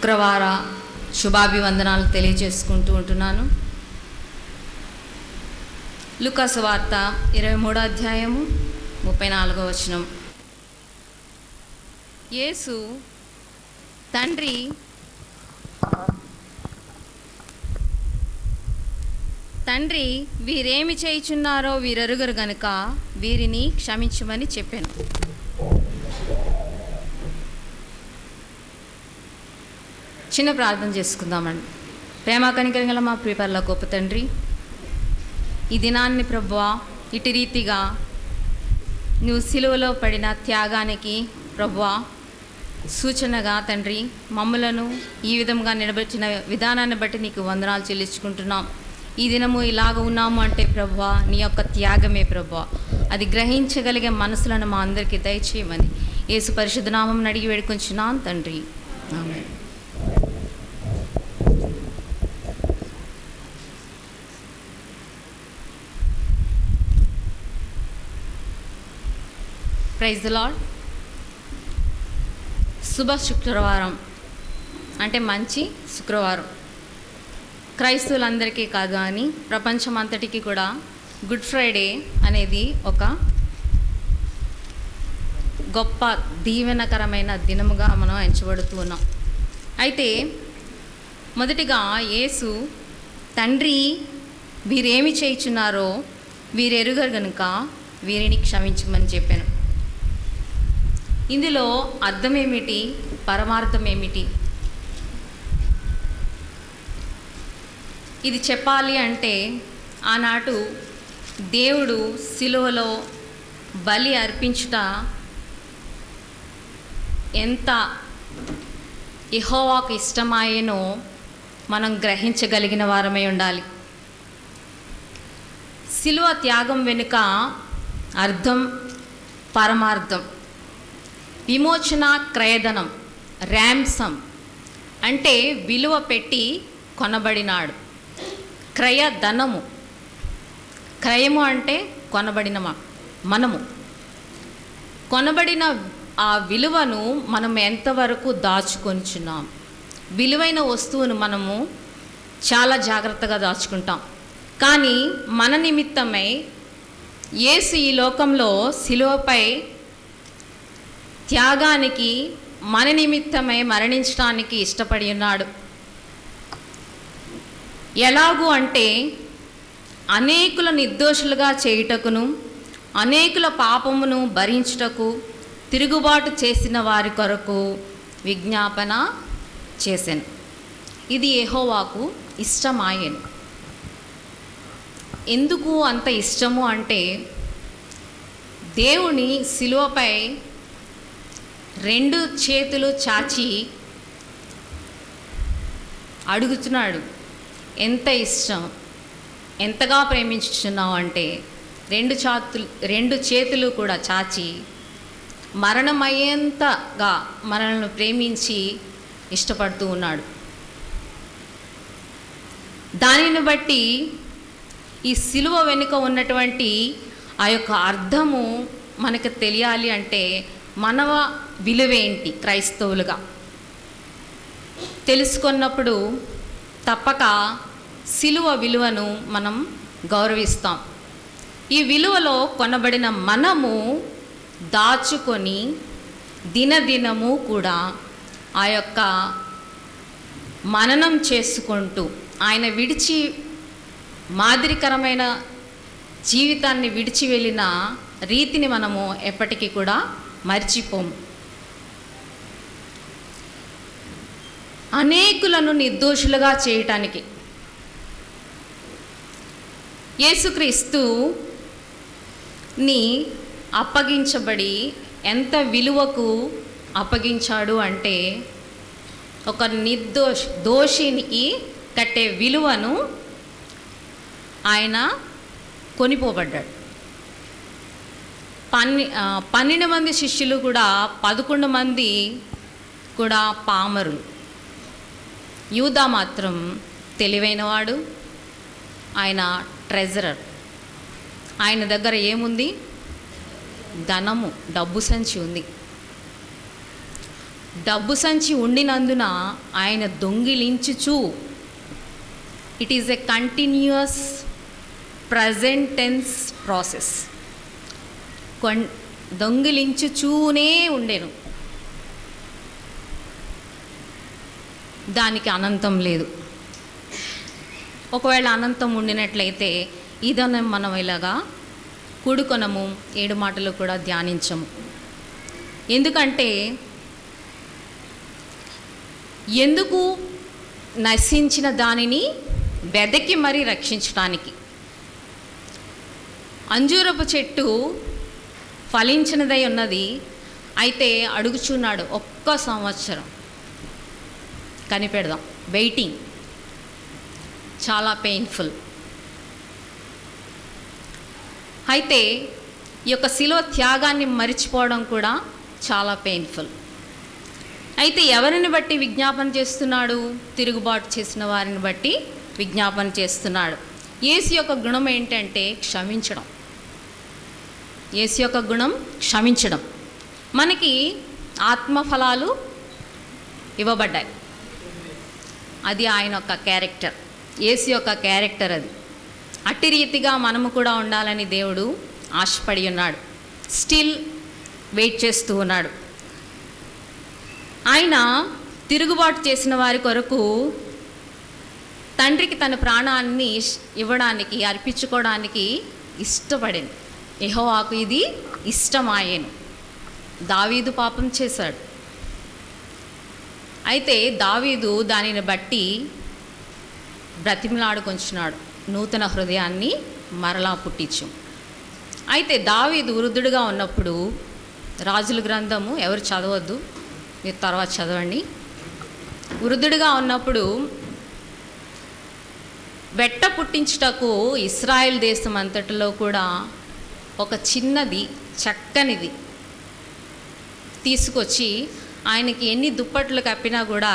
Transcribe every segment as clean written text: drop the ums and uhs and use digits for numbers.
శుక్రవార శుభాభివందనాలు తెలియజేసుకుంటూ ఉంటున్నాను. లూకా సువార్త 23వ అధ్యాయము 34వ వచనం. యేసు తండ్రి వీరేమి చేయుచున్నారో వీరెరుగరు గనుక వీరిని క్షమించమని చెప్పాను. చిన్న ప్రార్థన చేసుకుందామండి. ప్రేమ కనికరం గల మా ప్రియపరల గొప్ప తండ్రి, ఈ దినాన్ని ప్రభువా ఇటు రీతిగా నువ్వు సిలువలో పడిన త్యాగానికి ప్రభువా సూచనగా తండ్రి మమ్ములను ఈ విధంగా నిలబెట్టిన విధానాన్ని బట్టి నీకు వందనాలు చెల్లించుకుంటున్నాం. ఈ దినము ఇలాగ ఉన్నాము అంటే ప్రభువా నీ యొక్క త్యాగమే ప్రభువా. అది గ్రహించగలిగే మనసులను మా అందరికీ దయచేయమని యేసు పరిశుద్ధ నామమున అడిగి వేడుకొంచున్నాను తండ్రి, ఆమేన్. Praise the lord. శుభ శుక్రవారం అంటే మంచి శుక్రవారం. క్రైస్తవులందరికీ కాదు కానీ ప్రపంచం అంతటికీ కూడా గుడ్ ఫ్రైడే అనేది ఒక గొప్ప దీవెనకరమైన దినముగా మనం ఎంచబడుతూ ఉన్నాం. అయితే మొదటిగా యేసు తండ్రి వీరేమి చేయుచున్నారో వీరెరుగరు గనుక వీరిని క్షమించమని చెప్పాను. ఇందులో అర్థం ఏమిటి, పరమార్థం ఏమిటి? ఇది చెప్పాలి అంటే ఆనాడు దేవుడు సిలువలో బలి అర్పించుట ఎంత యెహోవాకు ఇష్టమాయేనో మనం గ్రహించగలిగిన వారమై ఉండాలి. సిలువ త్యాగం వెనుక అర్థం, పరమార్థం. విమోచన, క్రయధనం, ర్యామ్సం అంటే విలువ పెట్టి కొనబడినాడు. క్రయధనము, క్రయము అంటే కొనబడిన మనము. కొనబడిన ఆ విలువను మనం ఎంతవరకు దాచుకొనిచున్నాం? విలువైన వస్తువును మనము చాలా జాగ్రత్తగా దాచుకుంటాం. కానీ మన నిమిత్తమై యేసు ఈ లోకంలో సిలువపై త్యాగానికి మన నిమిత్తమై మరణించడానికి ఇష్టపడి ఉన్నాడు. ఎలాగూ అంటే అనేకుల నిర్దోషులుగా చేయుటకును అనేకుల పాపమును భరించుటకు తిరుగుబాటు చేసిన వారి కొరకు విజ్ఞాపన చేశాను. ఇది యెహోవాకు ఇష్టమాయెను. ఎందుకు అంత ఇష్టము అంటే దేవుని సిలువపై 2 చేతులు చాచి అడుగుతున్నాడు, ఎంత ఇష్టం, ఎంతగా ప్రేమించుచున్నావు అంటే 2 చేతులు కూడా చాచి మరణమయ్యేంతగా మనల్ని ప్రేమించి ఇష్టపడుతూ ఉన్నాడు. దానిని బట్టి ఈ సిలువ వెనుక ఉన్నటువంటి ఆ యొక్క అర్థము మనకు తెలియాలి అంటే మనవ విలువేంటి క్రైస్తవులుగా తెలుసుకున్నప్పుడు తప్పక సిలువ విలువను మనం గౌరవిస్తాం. ఈ విలువలో కొనబడిన మనము దాచుకొని దినదినము కూడా ఆ యొక్క మననం చేసుకుంటూ ఆయన విడిచి మాదిరికరమైన జీవితాన్ని విడిచి వెళ్ళిన రీతిని మనము ఎప్పటికీ కూడా మర్చిపోము. అనేకులను నిర్దోషులుగా చేయటానికి యేసుక్రీస్తుని అప్పగించబడి ఎంత విలువకు అప్పగించాడు అంటే ఒక దోషినికి కట్టే విలువను ఆయన కొనిపోబడ్డాడు. 12 మంది శిష్యులు కూడా 11 మంది కూడా పామరులు. యూదా మాత్రం తెలివైనవాడు, ఆయన ట్రెజరర్. ఆయన దగ్గర ఏముంది? ధనము, డబ్బు సంచి ఉంది. డబ్బు సంచి ఉండినందున ఆయన దొంగిలించుచు, it is a continuous present tense process. దొంగిలించుచూనే ఉండేను. దానికి అనంతం లేదు. ఒకవేళ అనంతం ఉండినట్లయితే ఇదన మనం ఇలాగా కూడుకొనము, 7 మాటలు కూడా ధ్యానించము. ఎందుకంటే ఎందుకు నశించిన దానిని వెదకి మరీ రక్షించడానికి. అంజూరపు చెట్టు ఫలించినదై ఉన్నది, అయితే అడుగుచున్నాడు 1 సంవత్సరం కనిపెడదాం. వెయిటింగ్ చాలా పెయిన్ఫుల్. అయితే ఈ యొక్క శిలువ త్యాగాన్ని మరిచిపోవడం కూడా చాలా పెయిన్ఫుల్. అయితే ఎవరిని బట్టి విజ్ఞాపన చేస్తున్నాడు? తిరుగుబాటు చేసిన వారిని బట్టి విజ్ఞాపన చేస్తున్నాడు. యేసు యొక్క గుణం ఏంటంటే క్షమించడం. యేసు యొక్క గుణం క్షమించడం. మనకి ఆత్మఫలాలు ఇవ్వబడ్డాయి. అది ఆయన యొక్క క్యారెక్టర్, యేసు యొక్క క్యారెక్టర్ అది. అట్టి రీతిగా మనము కూడా ఉండాలని దేవుడు ఆశపడి ఉన్నాడు. స్టిల్ వెయిట్ చేస్తూ ఉన్నాడు. ఆయన తిరుగుబాటు చేసిన వారి కొరకు తండ్రికి తన ప్రాణాన్ని ఇవ్వడానికి, అర్పించుకోవడానికి ఇష్టపడింది. యెహోవాకు ఇది ఇష్టమాయెను. దావీదు పాపం చేశాడు. అయితే దావీదు దానిని బట్టి బ్రతిమలాడుకొంచున్నాడు, నూతన హృదయాన్ని మరలా పుట్టించు. అయితే దావీదు వృద్ధుడుగా ఉన్నప్పుడు, రాజుల గ్రంథము ఎవరు చదవద్దు, మీరు తర్వాత చదవండి. వృద్ధుడిగా ఉన్నప్పుడు వెట్ట పుట్టించుటకు ఇశ్రాయేల్ దేశం అంతటిలో కూడా ఒక చిన్నది చక్కనిది తీసుకొచ్చి ఆయనకి ఎన్ని దుప్పట్లు కప్పినా కూడా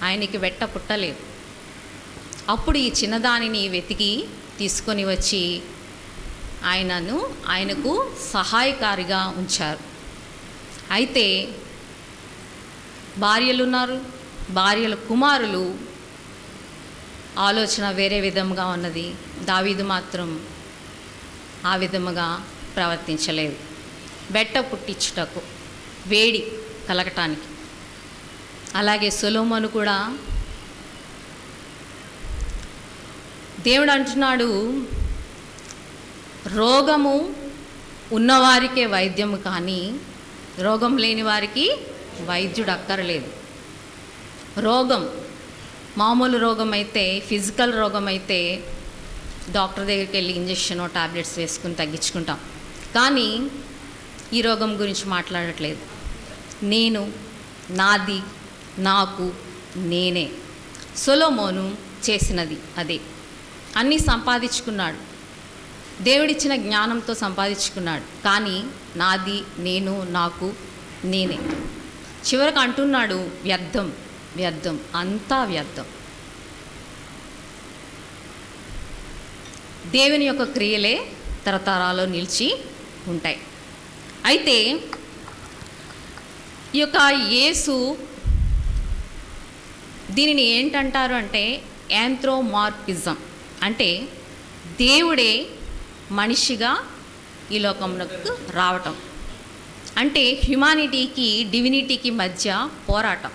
ఆయనకి వెట్ట పుట్టలేదు. అప్పుడు ఈ చిన్నదానిని వెతికి తీసుకొని వచ్చి ఆయనకు సహాయకారిగా ఉంచారు. అయితే భార్యలు ఉన్నారు, భార్యల కుమారులు ఆలోచన వేరే విధంగా ఉన్నది. దావీదు మాత్రం ఆ విధముగా ప్రవర్తించలేదు. బెట్ట పుట్టించుటకు, వేడి కలగటానికి. అలాగే సొలొమోను కూడా దేవుడు అంటున్నాడు, రోగము ఉన్నవారికే వైద్యము కానీ రోగం లేని వారికి వైద్యుడు అక్కర్లేదు. రోగం మామూలు రోగం అయితే, ఫిజికల్ రోగం అయితే డాక్టర్ దగ్గరికి వెళ్ళి ఇంజెక్షన్, టాబ్లెట్స్ వేసుకుని తగ్గించుకుంటాం. కానీ ఈ రోగం గురించి మాట్లాడట్లేదు. నేను, నాది, నాకు, నేనే. సొలొమోను చేసినది అదే. అన్నీ సంపాదించుకున్నాడు, దేవుడిచ్చిన జ్ఞానంతో సంపాదించుకున్నాడు. కానీ నాది, నేను, నాకు, నేనే. చివరికి అంటున్నాడు, వ్యర్థం, వ్యర్థం, అంతా వ్యర్థం. దేవుని యొక్క క్రియలే తరతరాల్లో నిలిచి ఉంటాయి. అయితే ఈ యొక్క యేసు దీనిని ఏంటంటారు అంటే యాంథ్రోమార్ఫిజం, అంటే దేవుడే మనిషిగా ఈ లోకంలోకి రావటం. అంటే హ్యుమానిటీకి, డివినిటీకి మధ్య పోరాటం.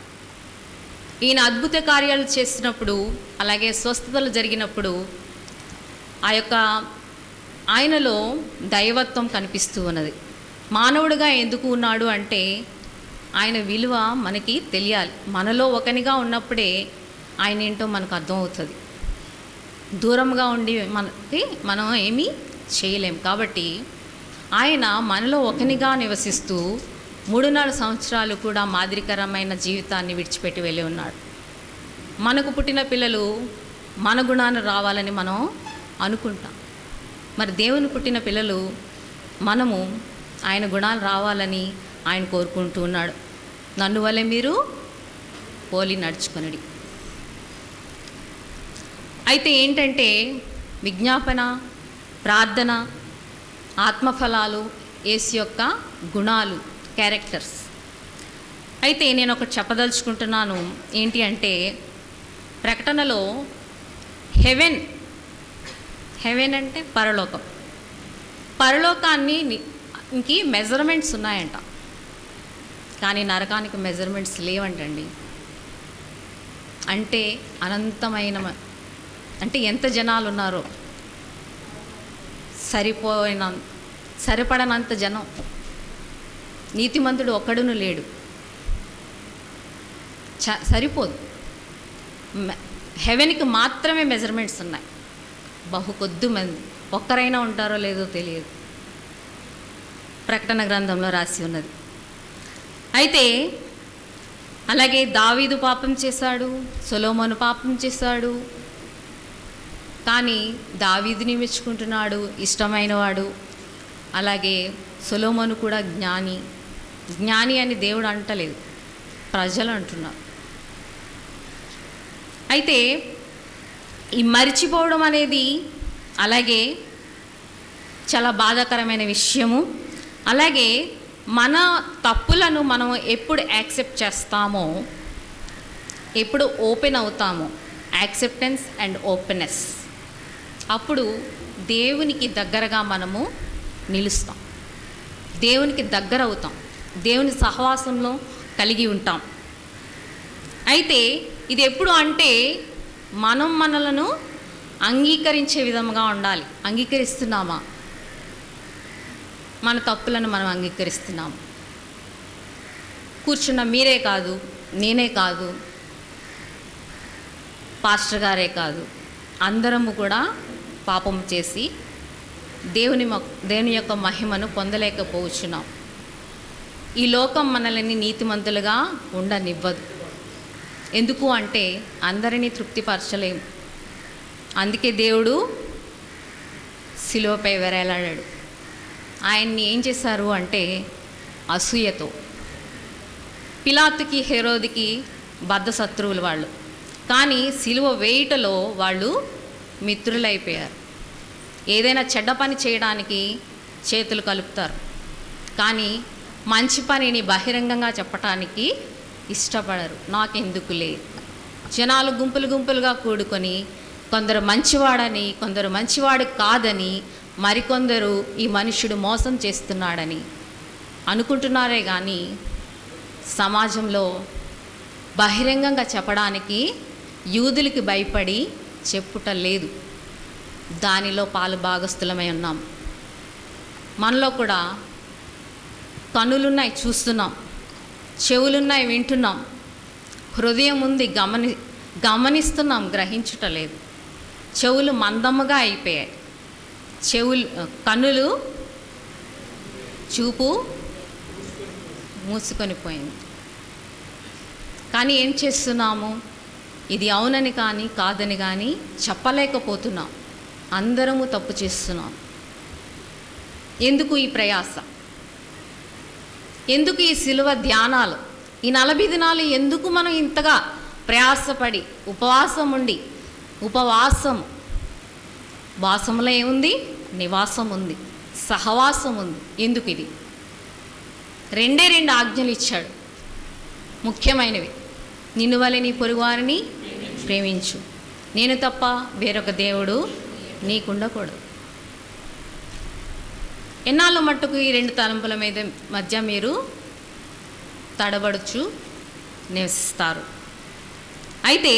ఈయన అద్భుత కార్యాలు చేసినప్పుడు, అలాగే స్వస్థతలు జరిగినప్పుడు ఆ యొక్క ఆయనలో దైవత్వం కనిపిస్తూ ఉన్నది. మానవుడిగా ఎందుకు ఉన్నాడు అంటే ఆయన విలువ మనకి తెలియాలి. మనలో ఒకనిగా ఉన్నప్పుడే ఆయన ఏంటో మనకు అర్థమవుతుంది. దూరంగా ఉండి మనం ఏమీ చేయలేం. కాబట్టి ఆయన మనలో ఒకనిగా నివసిస్తూ 3.5 సంవత్సరాలు కూడా మాదిరికరమైన జీవితాన్ని విడిచిపెట్టి వెళ్ళి ఉన్నాడు. మనకు పుట్టిన పిల్లలు మన గుణాన్ని రావాలని మనం అనుకుంటాం. మరి దేవుని పుట్టిన పిల్లలు మనము ఆయన గుణాలు రావాలని ఆయన కోరుకుంటూ ఉన్నాడు. నన్ను వలె మీరు పోలి నడుచుకొనడి. అయితే ఏంటంటే విజ్ఞాపన, ప్రార్థన, ఆత్మఫలాలు, యేసు యొక్క గుణాలు, క్యారెక్టర్స్. అయితే నేను ఒకటి చెప్పదలుచుకుంటున్నాను. ఏంటి అంటే, ప్రకటనలో హెవెన్ అంటే పరలోకం. పరలోకాన్ని ఇంకి మెజర్మెంట్స్ ఉన్నాయంట, కానీ నరకానికి మెజర్మెంట్స్ లేవంటండి. అంటే అనంతమైన, అంటే ఎంత జనాలు ఉన్నారో, సరిపడనంత జనం. నీతిమంతుడు ఒక్కడును లేడు, సరిపోదు. హెవెన్కి మాత్రమే మెజర్మెంట్స్ ఉన్నాయి. బహు కొద్ది మంది, ఒక్కరైనా ఉంటారో లేదో తెలియదు. ప్రకటన గ్రంథంలో రాసి ఉన్నది. అయితే అలాగే దావీదు పాపం చేశాడు, సొలొమోను పాపం చేశాడు, కానీ దావీదుని మెచ్చుకుంటున్నాడు, ఇష్టమైనవాడు. అలాగే సొలొమోను కూడా జ్ఞాని అని దేవుడు అంటలేదు, ప్రజలు అంటున్నారు. అయితే ఈ మరిచిపోవడం అనేది అలాగే చాలా బాధాకరమైన విషయము. అలాగే మన తప్పులను మనం ఎప్పుడు యాక్సెప్ట్ చేస్తామో, ఎప్పుడు ఓపెన్ అవుతామో, యాక్సెప్టెన్స్ అండ్ ఓపెన్నెస్, అప్పుడు దేవునికి దగ్గరగా మనము నిలుస్తాం, దేవునికి దగ్గర అవుతాం, దేవుని సహవాసంలో కలిగి ఉంటాం. అయితే ఇది ఎప్పుడు అంటే, మనం మనలను అంగీకరించే విధంగా ఉండాలి. అంగీకరిస్తున్నామా? మన తప్పులను మనం అంగీకరిస్తున్నాము. కూర్చున్న మీరే కాదు, నేనే కాదు, పాస్టర్ గారే కాదు, అందరము కూడా పాపం చేసి దేవుని యొక్క మహిమను పొందలేకపోవచ్చున్నాం. ఈ లోకం మనల్ని నీతిమంతులుగా ఉండనివ్వదు. ఎందుకు అంటే అందరినీ తృప్తిపరచలేము. అందుకే దేవుడు శిలువపై వేలాడాడు. ఆయన్ని ఏం చేశారు అంటే అసూయతో. పిలాతుకి, హెరోదికి బద్ధ శత్రువులు వాళ్ళు, కానీ శిలువ వేయుటలో వాళ్ళు మిత్రులైపోయారు. ఏదైనా చెడ్డ పని చేయడానికి చేతులు కలుపుతారు, కానీ మంచి పనిని బహిరంగంగా చెప్పటానికి ఇష్టపడరు. నాకెందుకులే. జనాలు గుంపులుగా కూడుకొని కొందరు మంచివాడని, కొందరు మంచివాడు కాదని, మరికొందరు ఈ మనుషుడు మోసం చేస్తున్నాడని అనుకుంటున్నారే కానీ సమాజంలో బహిరంగంగా చెప్పడానికి యూదులకి భయపడి చెప్పుట లేదు. దానిలో పాలు భాగస్థులమై ఉన్నాం. మనలో కూడా కన్నులున్నాయి, చూస్తున్నాం, చెవులున్నాయి, వింటున్నాం, హృదయం ఉంది, గమనిస్తున్నాం, గ్రహించుట లేదు. చెవులు మందముగా అయిపోయాయి, కన్నులు చూపు మూసుకొని పోయింది. కానీ ఏం చేస్తున్నాము? ఇది అవునని కానీ కాదని కానీ చెప్పలేకపోతున్నాం. అందరము తప్పు చేస్తున్నాం. ఎందుకు ఈ ప్రయాస? ఎందుకు ఈ సిలువ ధ్యానాలు? ఈ 40 దినాలు ఎందుకు మనం ఇంతగా ప్రయాసపడి ఉపవాసం ఉండి, వాసంలో ఏముంది? నివాసం ఉంది, సహవాసం ఉంది. ఎందుకు ఇది? 2 ఆజ్ఞలు ఇచ్చాడు, ముఖ్యమైనవి. నిన్ను వలె నీ పొరుగువారిని ప్రేమించు, నేను తప్ప వేరొక దేవుడు నీకుండకూడదు. ఎన్నాళ్ళు మట్టుకు ఈ 2 తలంపుల మధ్య మీరు తడబడుచు నివసిస్తారు? అయితే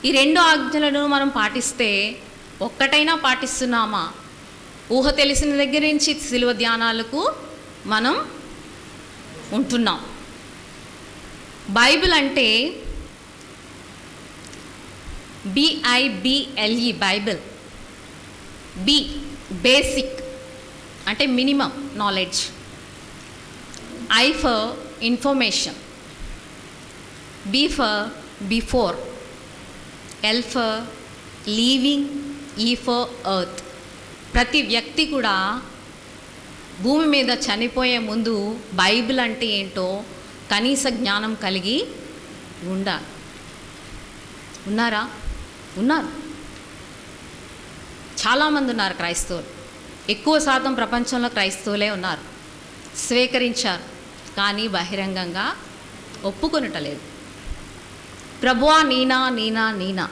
ఈ 2 ఆజ్ఞలను మనం పాటిస్తే, ఒక్కటైనా పాటిస్తున్నామా? ఊహ తెలిసిన దగ్గర నుంచి సిలువ ధ్యానాలకు మనం ఉంటున్నాం. బైబిల్ అంటే BIBLE, బైబిల్. బి బేసిక్ అంటే minimum knowledge, I for information, B for before, L for leaving, E for earth. ప్రతి వ్యక్తి కూడా భూమి మీద చనిపోయే ముందు బైబిల్ అంటే ఏంటో కనీస జ్ఞానం కలిగి ఉండాలి. ఉన్నారా? ఉన్నారు. చాలామంది ఉన్నారు క్రైస్తవులు. ఎక్కువ శాతం ప్రపంచంలో క్రైస్తవులే ఉన్నారు. స్వీకరించారు, కానీ బహిరంగంగా ఒప్పుకొనటలేదు. ప్రభువా నీనా నీనా నీనా.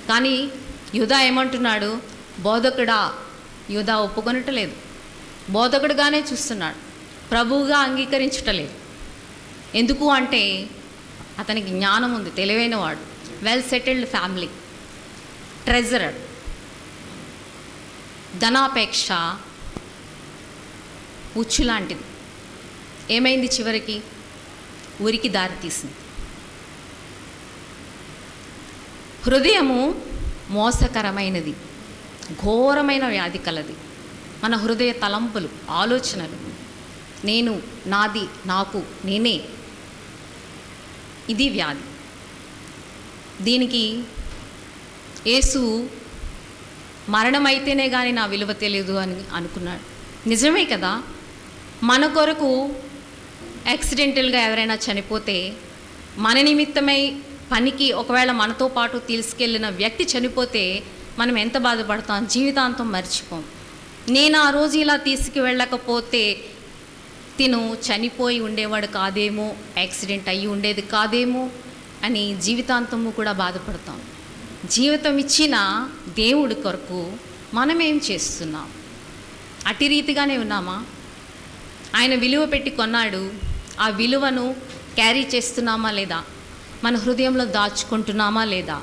కానీ యూదా ఏమంటున్నాడు? బోధకుడా. యూదా ఒప్పుకొనటలేదు, బోధకుడుగానే చూస్తున్నాడు, ప్రభువుగా అంగీకరించటలేదు. ఎందుకు అంటే అతనికి జ్ఞానం ఉంది, తెలివైనవాడు, వెల్ సెటిల్డ్ ఫ్యామిలీ, ట్రెజరర్. ధనాపేక్ష ఉచ్చు లాంటిది. ఏమైంది? చివరికి ఊరికి దారితీసింది. హృదయము మోసకరమైనది, ఘోరమైన వ్యాధి కలది. మన హృదయ తలంపులు, ఆలోచనలు, నేను, నాది, నాకు, నేనే, ఇది వ్యాధి. దీనికి యేసు మరణమైతేనే కానీ నా విలువ తెలియదు అని అనుకున్నాడు. నిజమే కదా. మన కొరకు యాక్సిడెంటల్గా ఎవరైనా చనిపోతే, మన నిమిత్తమై పనికి ఒకవేళ మనతో పాటు తీసుకెళ్ళిన వ్యక్తి చనిపోతే మనం ఎంత బాధపడతాం, జీవితాంతం మర్చిపోం. నేను ఆ రోజు ఇలా తీసుకువెళ్ళకపోతే తిను చనిపోయి ఉండేవాడు కాదేమో, యాక్సిడెంట్ అయ్యి ఉండేది కాదేమో అని జీవితాంతము కూడా బాధపడతాం. జీవితం ఇచ్చిన దేవుడి కొరకు మనం ఏం చేస్తున్నాం? అట్టి రీతిగానే ఉన్నామా? ఆయన విలువ పెట్టి కొన్నాడు, ఆ విలువను క్యారీ చేస్తున్నామా లేదా? మన హృదయంలో దాచుకుంటున్నామా లేదా?